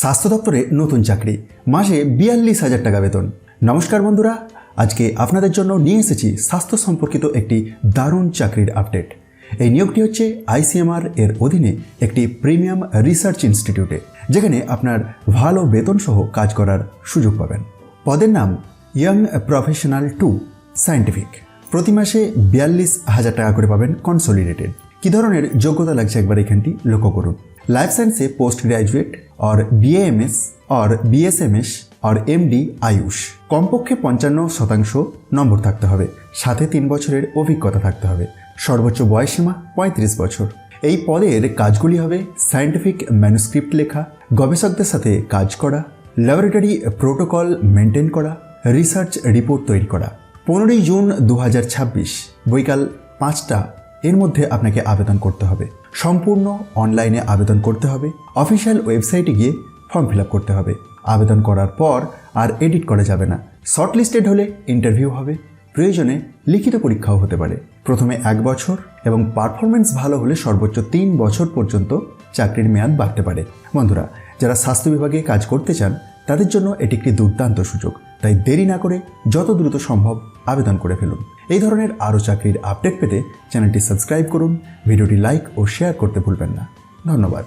স্বাস্থ্য দপ্তরে নতুন চাকরি, মাসে 42,000 টাকা বেতন। নমস্কার বন্ধুরা, আজকে আপনাদের জন্য নিয়ে এসেছি স্বাস্থ্য সম্পর্কিত একটি দারুণ চাকরির আপডেট। এই নিয়োগটি হচ্ছে ICMR এর অধীনে একটি প্রিমিয়াম রিসার্চ ইনস্টিটিউটে, যেখানে আপনার ভালো বেতন সহ কাজ করার সুযোগ পাবেন। পদের নাম ইয়াং প্রফেশনাল 2 সায়েন্টিফিক। প্রতি মাসে 42,000 টাকা করে পাবেন কনসোলিডেটেড। কী ধরনের যোগ্যতা লাগছে একবার এখানটি লক্ষ্য করুন। लाइफ साइंस से पोस्ट ग्रेजुएट और BAMS और BSMS और MD आयुष कमपक्षे 55% নম্বর থাকতে হবে, সাথে 3 বছরের অভিজ্ঞতা থাকতে হবে। সর্বোচ্চ বয়সসীমা 35 বছর। এই পদের কাজগুলি হবে সায়েন্টিফিক ম্যানুস্ক্রিপ্ট লেখা, গবেষকদের সাথে কাজ করা, ল্যাবরেটরি প্রোটোকল মেনটেন করা, রিসার্চ রিপোর্ট তৈরি করা। 15 জুন 2026 বৈকাল 5টা এর মধ্যে আপনাকে আবেদন করতে হবে। সম্পূর্ণ অনলাইনে আবেদন করতে হবে। অফিসিয়াল ওয়েবসাইটে গিয়ে ফর্ম ফিল আপ করতে হবে। আবেদন করার পর আর এডিট করা যাবে না। শর্টলিস্টেড হলে ইন্টারভিউ হবে, প্রয়োজনে লিখিত পরীক্ষাও হতে পারে। প্রথমে 1 বছর এবং পারফরমেন্স ভালো হলে সর্বোচ্চ 3 বছর পর্যন্ত চাকরির মেয়াদ বাড়তে পারে। বন্ধুরা, যারা স্বাস্থ্য বিভাগে কাজ করতে চান তাদের জন্য এটি একটি দুর্দান্ত সুযোগ, তাই দেরি না করে যত দ্রুত সম্ভব আবেদন করে ফেলুন। এই ধরনের আরও চাকরির আপডেট পেতে চ্যানেলটি সাবস্ক্রাইব করুন, ভিডিওটি লাইক ও শেয়ার করতে ভুলবেন না। ধন্যবাদ।